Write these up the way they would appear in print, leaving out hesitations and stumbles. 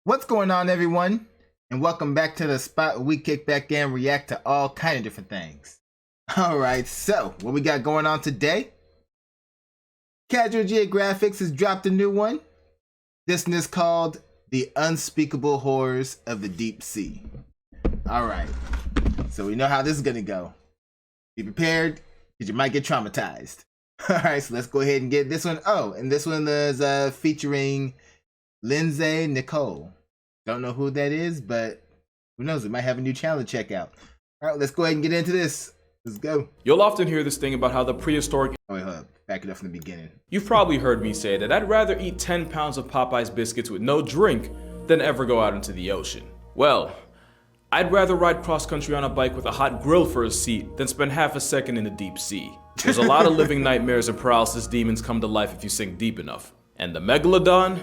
What's going on, everyone? And welcome back to the spot where we kick back and react to all kind of different things. Alright, so what we got going on today? Casual Geographics has dropped a new one. This one is called The Unspeakable Horrors of the Deep Sea. Alright, so we know how this is going to go. Be prepared, because you might get traumatized. Alright, so let's go ahead and get this one. Oh, and this one is featuring LindsayNikole. Don't know who that is, but who knows? We might have a new channel to check out. All right, let's go ahead and get into this. Let's go. You'll often hear this thing about how the prehistoric... Oh, wait, hold up. Back it up from the beginning. You've probably heard me say that I'd rather eat 10 pounds of Popeye's biscuits with no drink than ever go out into the ocean. Well, I'd rather ride cross-country on a bike with a hot grill for a seat than spend half a second in the deep sea. There's a lot of living nightmares and paralysis demons come to life if you sink deep enough. And the Megalodon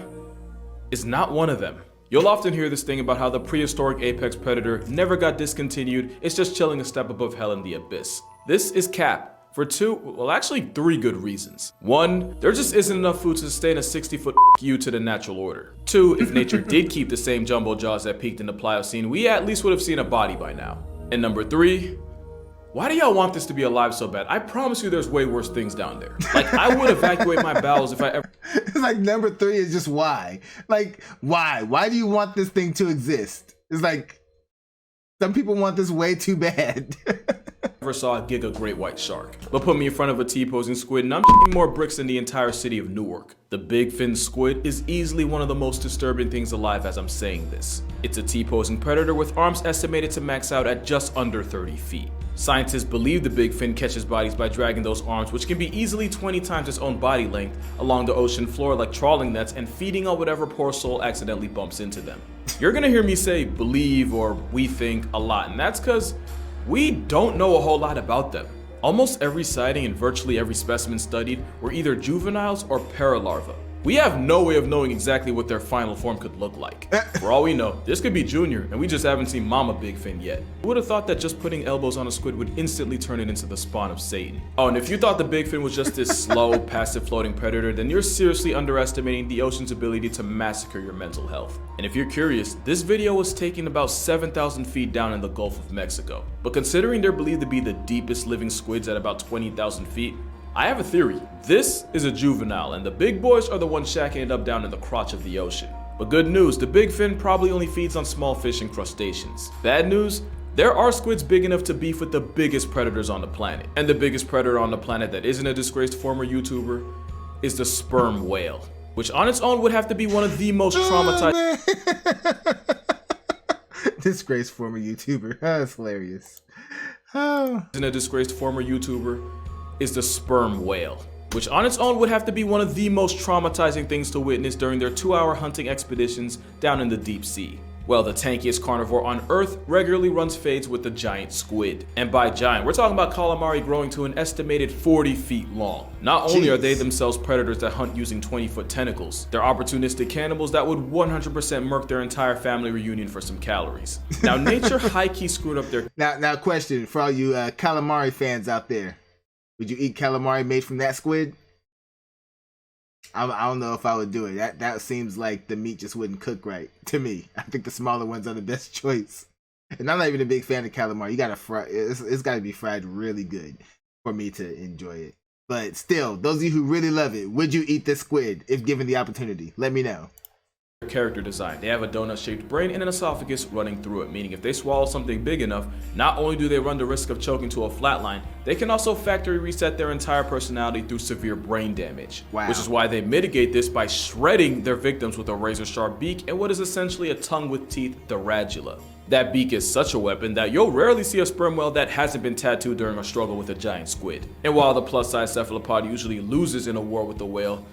is not one of them. You'll often hear this thing about how the prehistoric apex predator never got discontinued, it's just chilling a step above hell in the abyss. This is cap for three good reasons. One, there just isn't enough food to sustain a 60-foot you to the natural order. Two, if nature did keep the same jumbo jaws that peaked in the Pliocene, we at least would have seen a body by now. And number three, why do y'all want this to be alive so bad? I promise you there's way worse things down there. Like, I would evacuate my bowels if I ever... It's like number three is just why. Like, why? Why do you want this thing to exist? It's like, some people want this way too bad. Ever saw a giga great white shark. But put me in front of a T-posing squid and I'm shooting more bricks than the entire city of Newark. The big fin squid is easily one of the most disturbing things alive as I'm saying this. It's a T-posing predator with arms estimated to max out at just under 30 feet. Scientists believe the big fin catches bodies by dragging those arms, which can be easily 20 times its own body length, along the ocean floor like trawling nets and feeding on whatever poor soul accidentally bumps into them. You're gonna hear me say believe or we think a lot, and that's because we don't know a whole lot about them. Almost every sighting and virtually every specimen studied were either juveniles or paralarvae. We have no way of knowing exactly what their final form could look like. For all we know, this could be Junior, and we just haven't seen Mama Big Fin yet. Who would have thought that just putting elbows on a squid would instantly turn it into the spawn of Satan? Oh, and if you thought the Big Fin was just this slow, passive floating predator, then you're seriously underestimating the ocean's ability to massacre your mental health. And if you're curious, this video was taken about 7,000 feet down in the Gulf of Mexico. But considering they're believed to be the deepest living squids at about 20,000 feet, I have a theory. This is a juvenile, and the big boys are the ones shacking it up down in the crotch of the ocean. But good news, the big fin probably only feeds on small fish and crustaceans. Bad news, there are squids big enough to beef with the biggest predators on the planet. And the biggest predator on the planet that isn't a disgraced former YouTuber is the sperm whale, which on its own would have to be one of the most traumatizing... Disgraced former YouTuber. That's hilarious. Oh. Isn't a disgraced former YouTuber is the sperm whale, which on its own would have to be one of the most traumatizing things to witness during their 2-hour hunting expeditions down in the deep sea. Well, the tankiest carnivore on Earth regularly runs fades with the giant squid. And by giant, we're talking about calamari growing to an estimated 40 feet long. Not only are they themselves predators that hunt using 20-foot tentacles, they're opportunistic cannibals that would 100% murk their entire family reunion for some calories. Now, nature high-key screwed up their... Now, question for all you calamari fans out there. Would you eat calamari made from that squid? I don't know if I would do it. That seems like the meat just wouldn't cook right to me. I think the smaller ones are the best choice. And I'm not even a big fan of calamari. You gotta fry. It's gotta be fried really good for me to enjoy it. But still, those of you who really love it, would you eat this squid if given the opportunity? Let me know. Character design. They have a donut-shaped brain and an esophagus running through it, meaning if they swallow something big enough, not only do they run the risk of choking to a flatline, they can also factory reset their entire personality through severe brain damage. Wow. Which is why they mitigate this by shredding their victims with a razor-sharp beak and what is essentially a tongue with teeth, the radula. That beak is such a weapon that you'll rarely see a sperm whale that hasn't been tattooed during a struggle with a giant squid. And while the plus-size cephalopod usually loses in a war with the whale,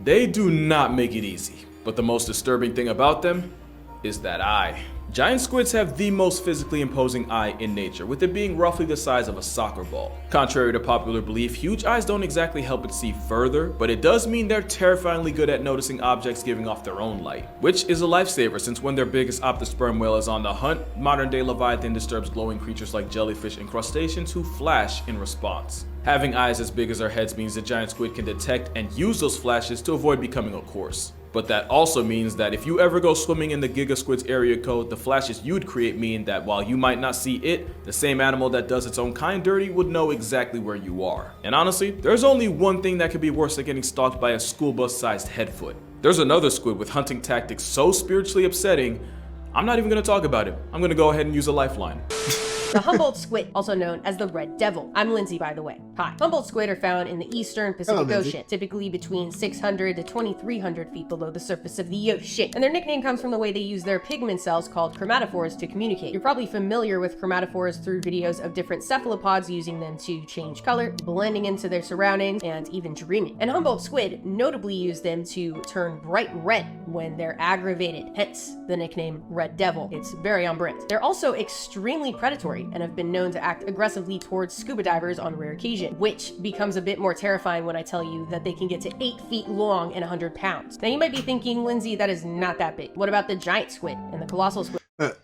they do not make it easy. But the most disturbing thing about them is that eye. Giant squids have the most physically imposing eye in nature, with it being roughly the size of a soccer ball. Contrary to popular belief, huge eyes don't exactly help it see further, but it does mean they're terrifyingly good at noticing objects giving off their own light, which is a lifesaver since when their biggest optosperm whale is on the hunt, modern-day Leviathan disturbs glowing creatures like jellyfish and crustaceans who flash in response. Having eyes as big as our heads means the giant squid can detect and use those flashes to avoid becoming a corpse. But that also means that if you ever go swimming in the Giga Squid's area code, the flashes you'd create mean that while you might not see it, the same animal that does its own kind dirty would know exactly where you are. And honestly, there's only one thing that could be worse than getting stalked by a school bus-sized headfoot. There's another squid with hunting tactics so spiritually upsetting, I'm not even gonna talk about it. I'm gonna go ahead and use a lifeline. The Humboldt Squid, also known as the Red Devil. I'm Lindsay, by the way. Hi. Humboldt Squid are found in the eastern Pacific Ocean, typically between 600 to 2,300 feet below the surface of the ocean. And their nickname comes from the way they use their pigment cells called chromatophores to communicate. You're probably familiar with chromatophores through videos of different cephalopods using them to change color, blending into their surroundings, and even dreaming. And Humboldt Squid notably use them to turn bright red when they're aggravated, hence the nickname Red Devil. It's very on brand. They're also extremely predatory and have been known to act aggressively towards scuba divers on rare occasion, which becomes a bit more terrifying when I tell you that they can get to 8 feet long and 100 pounds. Now you might be thinking, Lindsay, that is not that big. What about the giant squid and the colossal squid?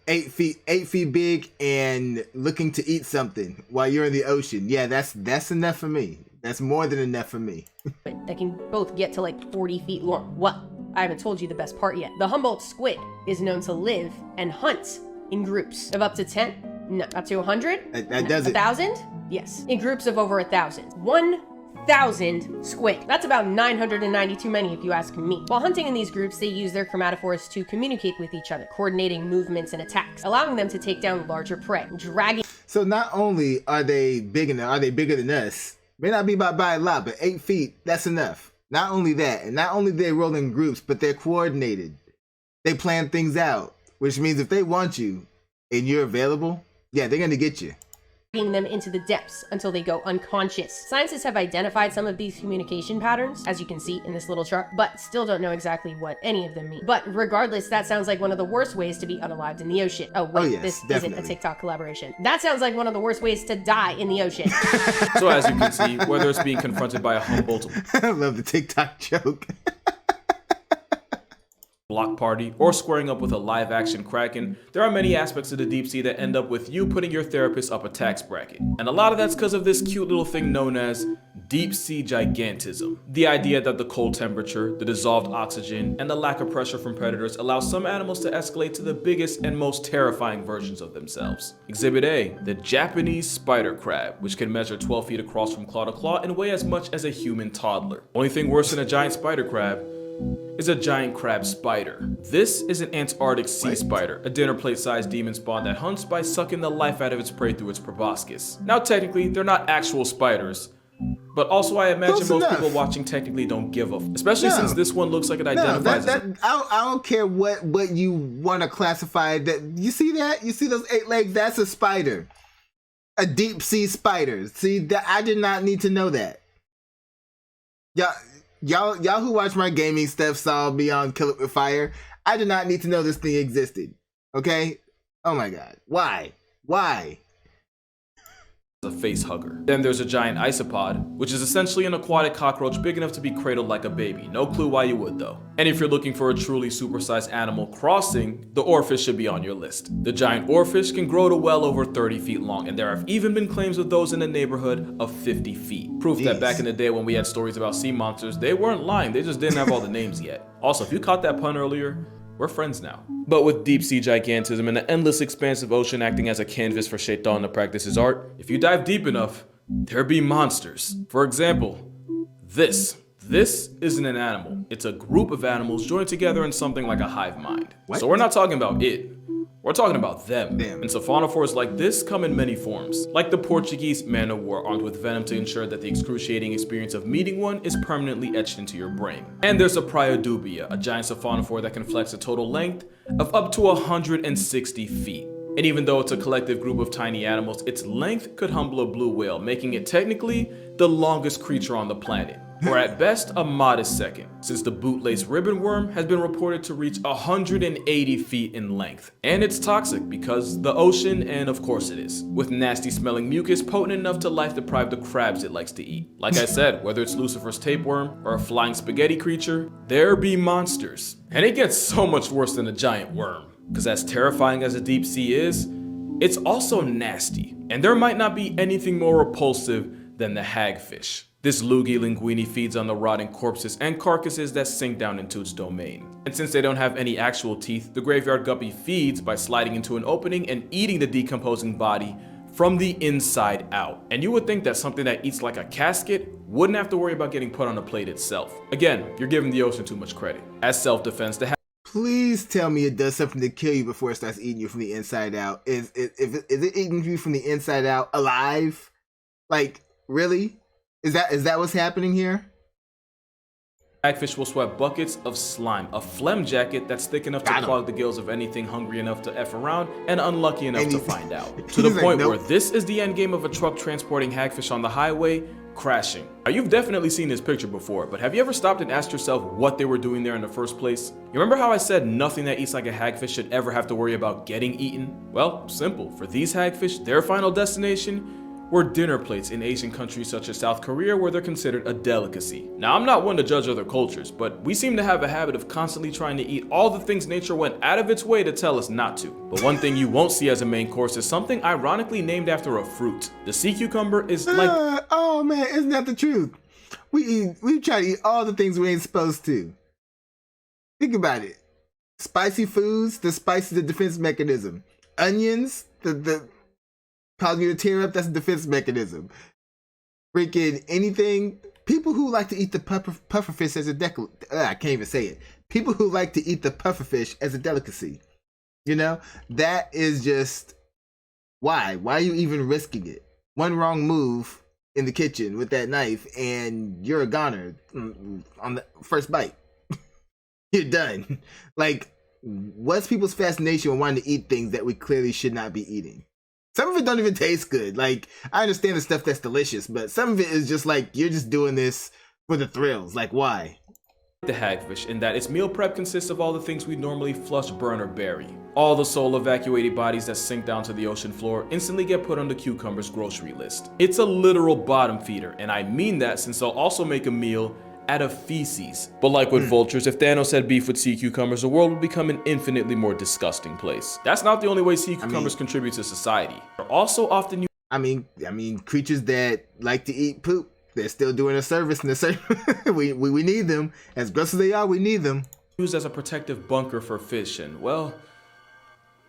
8 feet big and looking to eat something while you're in the ocean. Yeah, that's enough for me. That's more than enough for me. That can both get to like 40 feet long. Well, I haven't told you the best part yet. The Humboldt squid is known to live and hunt in groups of up to 10. No, up to 100? That does it. 1,000? Yes. In groups of over 1,000. 1,000 squid. That's about 990 too many if you ask me. While hunting in these groups, they use their chromatophores to communicate with each other, coordinating movements and attacks, allowing them to take down larger prey, dragging. So not only are they bigger than us, may not be by a lot, but 8 feet, that's enough. Not only that, and not only they roll in groups, but they're coordinated. They plan things out, which means if they want you and you're available, yeah, they're gonna get you. Them into the depths until they go unconscious. Scientists have identified some of these communication patterns, as you can see in this little chart, but still don't know exactly what any of them mean. But regardless, that sounds like one of the worst ways to be unalived in the ocean. Oh wait, yes, this definitely isn't a TikTok collaboration. That sounds like one of the worst ways to die in the ocean. So as you can see, whether it's being confronted by a Humboldt I love the TikTok joke. block party, or squaring up with a live-action kraken, there are many aspects of the deep sea that end up with you putting your therapist up a tax bracket. And a lot of that's because of this cute little thing known as deep sea gigantism. The idea that the cold temperature, the dissolved oxygen, and the lack of pressure from predators allow some animals to escalate to the biggest and most terrifying versions of themselves. Exhibit A, the Japanese spider crab, which can measure 12 feet across from claw to claw and weigh as much as a human toddler. Only thing worse than a giant spider crab is a giant crab spider. This is an Antarctic sea spider, a dinner plate sized demon spawn that hunts by sucking the life out of its prey through its proboscis. Now technically, they're not actual spiders, but also I imagine most people watching technically don't give a especially since this one looks like it identifies as I don't care what you want to classify that. You see that? You see those 8 legs? That's a spider. A deep sea spider. See, that I did not need to know that. Y'all who watch my gaming stuff saw me on Kill It With Fire. I did not need to know this thing existed. Okay? Oh my god. Why? a face hugger. Then there's a giant isopod, which is essentially an aquatic cockroach big enough to be cradled like a baby. No clue why you would though. And if you're looking for a truly supersized animal crossing, the oarfish should be on your list. The giant oarfish can grow to well over 30 feet long, and there have even been claims of those in the neighborhood of 50 feet. Proof that back in the day when we had stories about sea monsters, they weren't lying, they just didn't have all the names yet. Also, if you caught that pun earlier, we're friends now. But with deep sea gigantism and the endless expanse of ocean acting as a canvas for Shaitan to practice his art, if you dive deep enough, there be monsters. For example, this isn't an animal. It's a group of animals joined together in something like a hive mind. What? So we're not talking about it. We're talking about them. Damn. And sophonophores like this come in many forms. Like the Portuguese man o' war armed with venom to ensure that the excruciating experience of meeting one is permanently etched into your brain. And there's a Pryodubia, a giant sophonophore that can flex a total length of up to 160 feet. And even though it's a collective group of tiny animals, its length could humble a blue whale, making it technically the longest creature on the planet. Or at best, a modest second, since the bootlace ribbon worm has been reported to reach 180 feet in length. And it's toxic because the ocean, and of course it is, with nasty smelling mucus potent enough to life deprive the crabs it likes to eat. Like I said, whether it's Lucifer's tapeworm or a flying spaghetti creature, there be monsters. And it gets so much worse than a giant worm, because as terrifying as a deep sea is, it's also nasty. And there might not be anything more repulsive than the hagfish. This loogie linguini feeds on the rotting corpses and carcasses that sink down into its domain. And since they don't have any actual teeth, the graveyard guppy feeds by sliding into an opening and eating the decomposing body from the inside out. And you would think that something that eats like a casket wouldn't have to worry about getting put on a plate itself. Again, you're giving the ocean too much credit. As self-defense, the Please tell me it does something to kill you before it starts eating you from the inside out. Is it eating you from the inside out alive? Like, really? Is that what's happening here? hagfish will sweat buckets of slime, a phlegm jacket that's thick enough to clog the gills of anything hungry enough to F around and unlucky enough to find out. To the point where this is the end game of a truck transporting hagfish on the highway, crashing. Now, you've definitely seen this picture before, but have you ever stopped and asked yourself what they were doing there in the first place? You remember how I said nothing that eats like a hagfish should ever have to worry about getting eaten? Well, simple. For these hagfish, their final destination were dinner plates in Asian countries such as South Korea, where they're considered a delicacy. Now, I'm not one to judge other cultures, but we seem to have a habit of constantly trying to eat all the things nature went out of its way to tell us not to. But one thing you won't see as a main course is something ironically named after a fruit. The sea cucumber is like... oh man, isn't that the truth? We try to eat all the things we ain't supposed to. Think about it. Spicy foods, the spice is the defense mechanism. Onions, the causing you to tear up, that's a defense mechanism. Freaking anything. People who like to eat the pufferfish as a I can't even say it. People who like to eat the pufferfish as a delicacy. You know? That is just... Why? Why are you even risking it? One wrong move in the kitchen with that knife and you're a goner on the first bite. You're done. Like, what's people's fascination with wanting to eat things that we clearly should not be eating? Some of it don't even taste good. Like, I understand the stuff that's delicious, but some of it is just like, you're just doing this for the thrills. Like, why? The hagfish, in that its meal prep consists of all the things we normally flush, burn, or bury. All the soul evacuated bodies that sink down to the ocean floor instantly get put on the cucumber's grocery list. It's a literal bottom feeder, and I mean that since they'll also make a meal out of feces. But like with vultures, if Thanos had beef with sea cucumbers, the world would become an infinitely more disgusting place. That's not the only way sea cucumbers contribute to society. They're also often used... I mean, creatures that like to eat poop, they're still doing a service in the same... we need them. As gross as they are, we need them. Used as a protective bunker for fish, and well,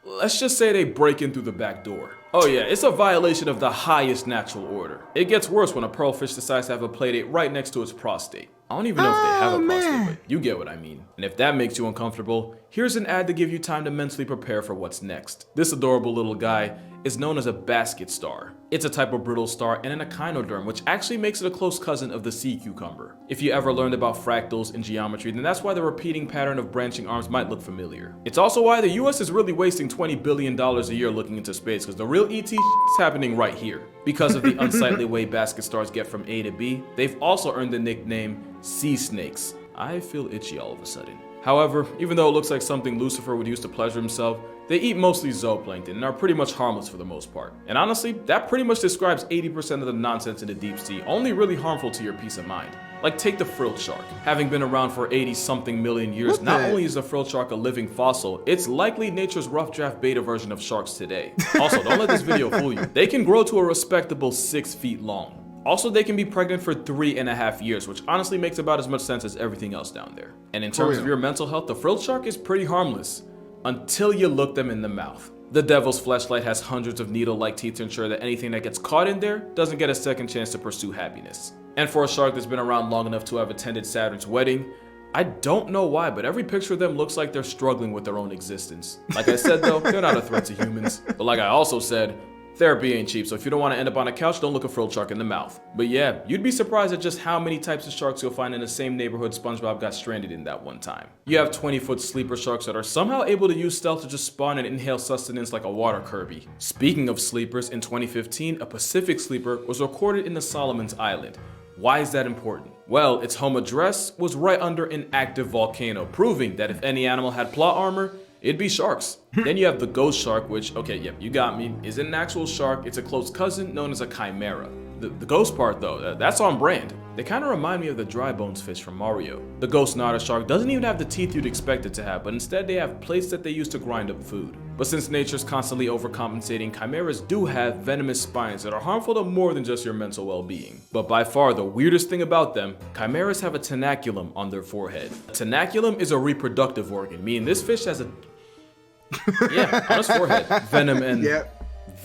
let's just say they break in through the back door. Oh yeah, it's a violation of the highest natural order. It gets worse when a pearlfish decides to have a playdate right next to its prostate. I don't even know if they have a prostate, but you get what I mean. And if that makes you uncomfortable, here's an ad to give you time to mentally prepare for what's next. This adorable little guy is known as a basket star. It's a type of brittle star and an echinoderm, which actually makes it a close cousin of the sea cucumber. If you ever learned about fractals in geometry, then that's why the repeating pattern of branching arms might look familiar. It's also why the US is really wasting $20 billion a year looking into space, because the real ET is happening right here. Because of the unsightly way basket stars get from A to B, they've also earned the nickname sea snakes. I feel itchy all of a sudden. However, even though it looks like something Lucifer would use to pleasure himself, they eat mostly zooplankton and are pretty much harmless for the most part. And honestly, that pretty much describes 80% of the nonsense in the deep sea, only really harmful to your peace of mind. Like, take the frilled shark. Having been around for 80-something million years, not only is the frilled shark a living fossil, it's likely nature's rough draft beta version of sharks today. Also, don't let this video fool you. They can grow to a respectable 6 feet long. Also, they can be pregnant for 3.5 years, which honestly makes about as much sense as everything else down there. And in terms of your mental health, the frilled shark is pretty harmless until you look them in the mouth. The devil's fleshlight has hundreds of needle-like teeth to ensure that anything that gets caught in there doesn't get a second chance to pursue happiness. And for a shark that's been around long enough to have attended Saturn's wedding, I don't know why, but every picture of them looks like they're struggling with their own existence. Like I said though, they're not a threat to humans. But like I also said, therapy ain't cheap, so if you don't want to end up on a couch, don't look a frilled shark in the mouth. But yeah, you'd be surprised at just how many types of sharks you'll find in the same neighborhood SpongeBob got stranded in that one time. You have 20-foot sleeper sharks that are somehow able to use stealth to just spawn and inhale sustenance like a water Kirby. Speaking of sleepers, in 2015, a Pacific sleeper was recorded in the Solomons Island. Why is that important? Well, its home address was right under an active volcano, proving that if any animal had plot armor, it'd be sharks. Then you have the ghost shark, which, okay, yep, you got me, isn't an actual shark, it's a close cousin known as a chimera. The ghost part though, that's on brand. They kind of remind me of the dry bones fish from Mario. The ghost otter shark doesn't even have the teeth you'd expect it to have, but instead they have plates that they use to grind up food. But since nature's constantly overcompensating, chimeras do have venomous spines that are harmful to more than just your mental well-being. But by far the weirdest thing about them, chimeras have a tenaculum on their forehead. A tenaculum is a reproductive organ, meaning this fish has a on his forehead. Venom and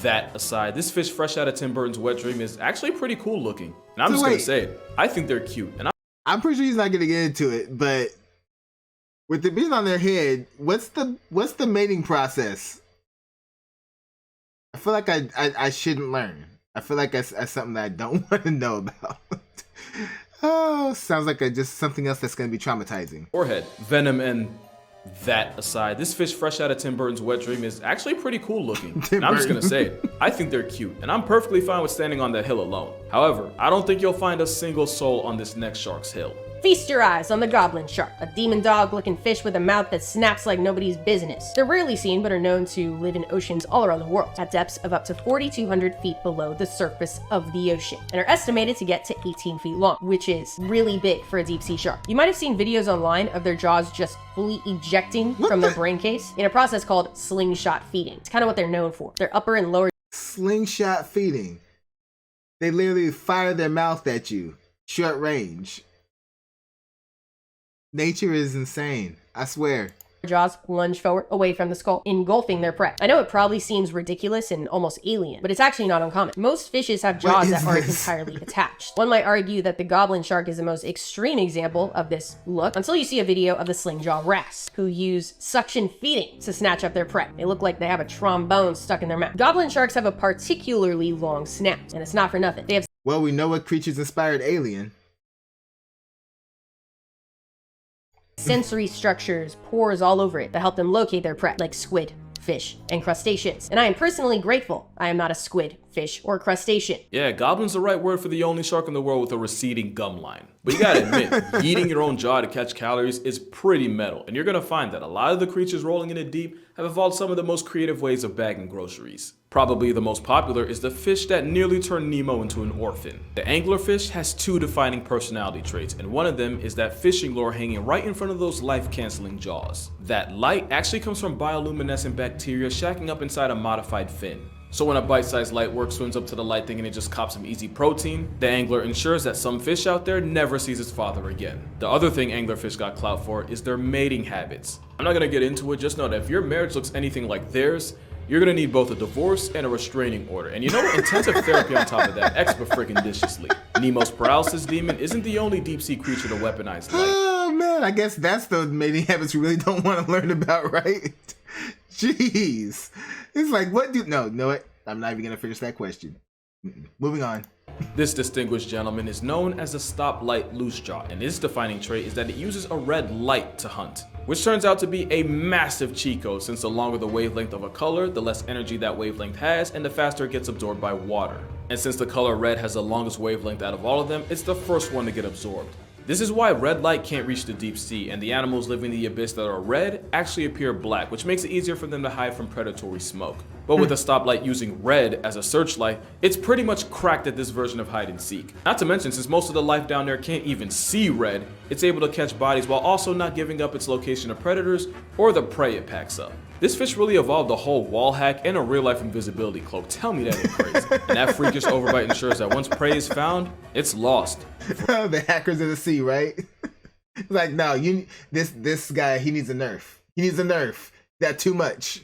that aside, this fish fresh out of Tim Burton's Wet Dream is actually pretty cool looking. And I'm just gonna say it, I think they're cute. And I'm pretty sure he's not gonna get into it, but with the being on their head, what's the mating process? I feel like I shouldn't learn. I feel like that's something that I don't want to know about. Oh, sounds like just something else that's gonna be traumatizing. Forehead, venom and that aside, this fish fresh out of Tim Burton's Wet Dream is actually pretty cool looking. And I'm just gonna say it, I think they're cute, and I'm perfectly fine with standing on that hill alone. However, I don't think you'll find a single soul on this next shark's hill. Feast your eyes on the Goblin Shark, a demon dog-looking fish with a mouth that snaps like nobody's business. They're rarely seen but are known to live in oceans all around the world, at depths of up to 4,200 feet below the surface of the ocean, and are estimated to get to 18 feet long, which is really big for a deep-sea shark. You might have seen videos online of their jaws just fully ejecting from their brain case in a process called slingshot feeding. It's kind of what they're known for. Their upper and lower Slingshot feeding. They literally fire their mouth at you, short range. Nature is insane, I swear. jaws lunge forward away from the skull, engulfing their prey. I know it probably seems ridiculous and almost alien, but it's actually not uncommon. Most fishes have jaws that aren't entirely attached. One might argue that the goblin shark is the most extreme example of this look, until you see a video of the sling jaw wrasse, who use suction feeding to snatch up their prey. They look like they have a trombone stuck in their mouth. Goblin sharks have a particularly long snout, and it's not for nothing. They have Well, we know what creatures inspired Alien. sensory structures, pores all over it that help them locate their prey, like squid, fish, and crustaceans. And I am personally grateful I am not a squid, fish, or crustacean. Yeah, goblin's the right word for the only shark in the world with a receding gum line. But you gotta admit, eating your own jaw to catch calories is pretty metal, and you're gonna find that a lot of the creatures rolling in it deep have evolved some of the most creative ways of bagging groceries. Probably the most popular is the fish that nearly turned Nemo into an orphan. The anglerfish has two defining personality traits, and one of them is that fishing lure hanging right in front of those life-canceling jaws. That light actually comes from bioluminescent bacteria shacking up inside a modified fin. So when a bite-sized light work swims up to the light thinking it just cops some easy protein, the angler ensures that some fish out there never sees its father again. The other thing anglerfish got clout for is their mating habits. I'm not gonna get into it, just know that if your marriage looks anything like theirs, you're gonna need both a divorce and a restraining order. And you know what? Intensive therapy on top of that, extra freaking viciously. Nemo's paralysis demon isn't the only deep-sea creature to weaponize light. Oh man, I guess that's the mating habits we really don't want to learn about, right? Jeez. It's like, what do... No, know it. I'm not even gonna finish that question. Moving on. This distinguished gentleman is known as the stoplight loosejaw, and its defining trait is that it uses a red light to hunt, which turns out to be a massive cheat code, since the longer the wavelength of a color, the less energy that wavelength has, and the faster it gets absorbed by water. And since the color red has the longest wavelength out of all of them, it's the first one to get absorbed. This is why red light can't reach the deep sea, and the animals living in the abyss that are red actually appear black, which makes it easier for them to hide from predatory smoke. But with a stoplight using red as a searchlight, it's pretty much cracked at this version of hide and seek. Not to mention, since most of the life down there can't even see red, it's able to catch bodies while also not giving up its location to predators or the prey it packs up. This fish really evolved a whole wall hack and a real-life invisibility cloak. Tell me that ain't crazy. And that freakish overbite ensures that once prey is found, it's lost. The hackers of the sea, right? Like, no, this guy, he needs a nerf. He needs a nerf. That's too much.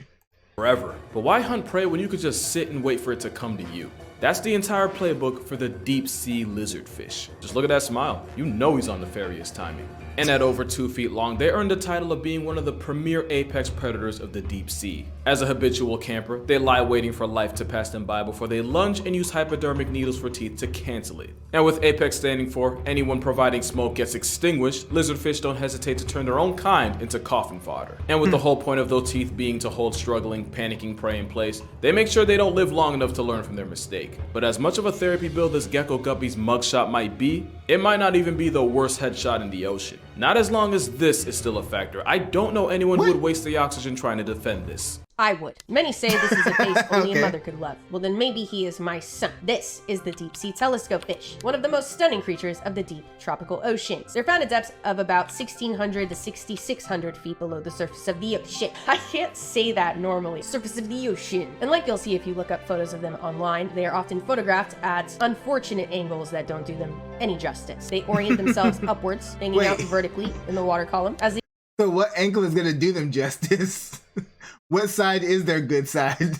Forever. But why hunt prey when you could just sit and wait for it to come to you? That's the entire playbook for the deep sea lizardfish. Just look at that smile. You know he's on nefarious timing. And at over 2 feet long, they earned the title of being one of the premier apex predators of the deep sea. As a habitual camper, they lie waiting for life to pass them by before they lunge and use hypodermic needles for teeth to cancel it. And with apex standing for anyone providing smoke gets extinguished, lizardfish don't hesitate to turn their own kind into coffin fodder. And with the whole point of those teeth being to hold struggling, panicking prey in place, they make sure they don't live long enough to learn from their mistake. But as much of a therapy build as Gecko Guppy's mugshot might be, it might not even be the worst headshot in the ocean. Not as long as this is still a factor. I don't know anyone who would waste the oxygen trying to defend this. I would. Many say this is a face only Okay. a mother could love. Well, then maybe he is my son. This is the deep sea telescope fish, one of the most stunning creatures of the deep tropical oceans. They're found at depths of about 1,600 to 6,600 feet below the surface of the ocean. I can't say that normally. Surface of the ocean. And like you'll see if you look up photos of them online, they are often photographed at unfortunate angles that don't do them any justice. They orient themselves upwards, hanging out vertically in the water column, as they So what angle is gonna do them justice? What side is their good side?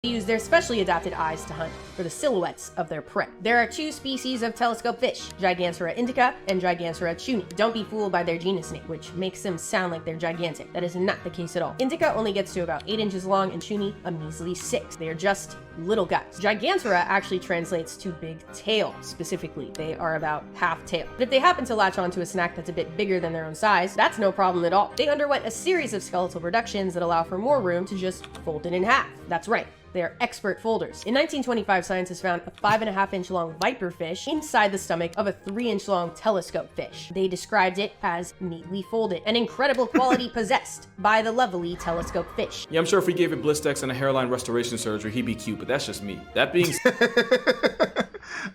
use their specially adapted eyes to hunt for the silhouettes of their prey. There are two species of telescope fish, Gigantora indica and Gigantora chuni. Don't be fooled by their genus name, which makes them sound like they're gigantic. That is not the case at all. Indica only gets to about 8 inches long and chuni a measly 6. They are just little guys. Gigantora actually translates to big tail, specifically. They are about half tail. But if they happen to latch onto a snack that's a bit bigger than their own size, that's no problem at all. They underwent a series of skeletal reductions that allow for more room to just fold it in half. That's right. They are expert folders. In 1925, scientists found a 5.5-inch long viper fish inside the stomach of a 3-inch long telescope fish. They described it as neatly folded, an incredible quality possessed by the lovely telescope fish. Yeah, I'm sure if we gave it Blistex and a hairline restoration surgery, he'd be cute, but that's just me. That being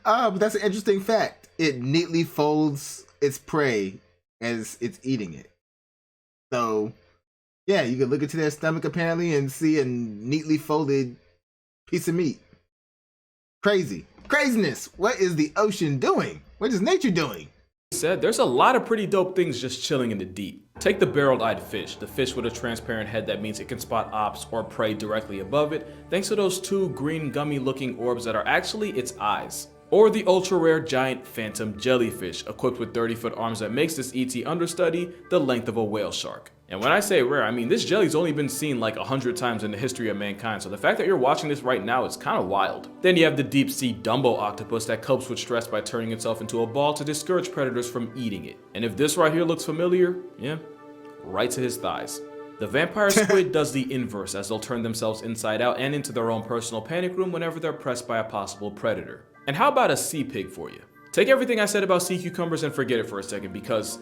But that's an interesting fact. It neatly folds its prey as it's eating it. So, yeah, you can look into their stomach apparently and see a neatly folded piece of meat. Crazy. Craziness. What is the ocean doing? What is nature doing? said, there's a lot of pretty dope things just chilling in the deep. Take the barrel-eyed fish, the fish with a transparent head that means it can spot ops or prey directly above it, thanks to those two green gummy-looking orbs that are actually its eyes. Or the ultra-rare giant phantom jellyfish, equipped with 30-foot arms that makes this ET understudy the length of a whale shark. And when I say rare, I mean this jelly's only been seen like 100 times in the history of mankind, so the fact that you're watching this right now is kind of wild. Then you have the deep-sea Dumbo octopus that copes with stress by turning itself into a ball to discourage predators from eating it. And if this right here looks familiar, yeah, right to his thighs. The vampire squid does the inverse, as they'll turn themselves inside out and into their own personal panic room whenever they're pressed by a possible predator. And how about a sea pig for you? Take everything I said about sea cucumbers and forget it for a second, because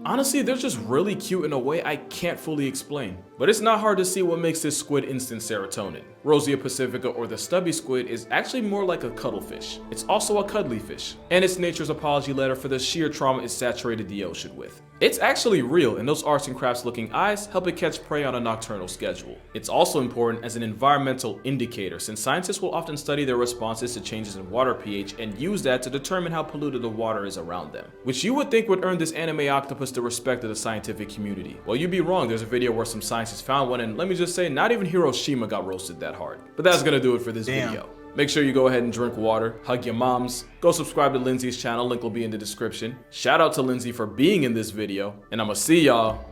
honestly, they're just really cute in a way I can't fully explain. But it's not hard to see what makes this squid instant serotonin. Rosia pacifica, or the stubby squid, is actually more like a cuttlefish. It's also a cuddly fish, and it's nature's apology letter for the sheer trauma it saturated the ocean with. It's actually real, and those arts and crafts looking eyes help it catch prey on a nocturnal schedule. It's also important as an environmental indicator, since scientists will often study their responses to changes in water pH and use that to determine how polluted the water is around them. Which you would think would earn this anime octopus the respect of the scientific community. Well, you'd be wrong. There's a video where some scientists found one, and let me just say, not even Hiroshima got roasted that hard. But that's gonna do it for this video. Make sure you go ahead and drink water, hug your moms, go subscribe to Lindsay's channel, link will be in the description. Shout out to Lindsay for being in this video, and I'm gonna see y'all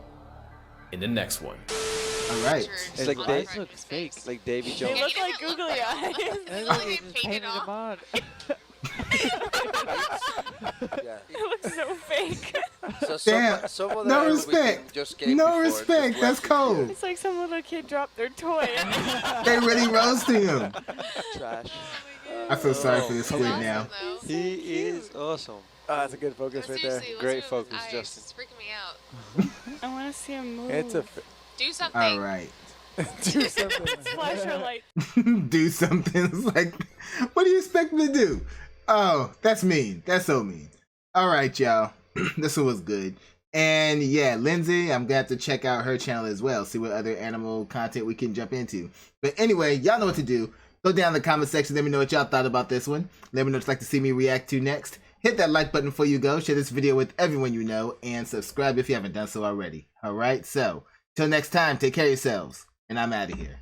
in the next one. All right. It's like they look fake, like Davy Jones. They look like googly eyes. They look like they just painted them on. Yeah. It looks so fake. So Damn. someone No that respect. just gave No before respect. just That's left cold. It's like some little kid dropped their toy. They really roasting him. Trash. I feel sorry for this squid now. He is awesome. That's a good focus right there. Great focus, Justin. It's freaking me out. I want to see him move. It's a Do something. All right. do something. Flash your light. Do something. It's like, what do you expect me to do? Oh, that's mean. That's so mean. All right, y'all. This one was good. And yeah, Lindsay, I'm gonna have to check out her channel as well, see what other animal content we can jump into. But anyway, y'all know what to do. Go down in the comment section, let me know what y'all thought about this one. Let me know what you'd like to see me react to next. Hit that like button before you go, share this video with everyone you know, and subscribe if you haven't done so already. Alright, so, till next time, take care of yourselves, and I'm out of here.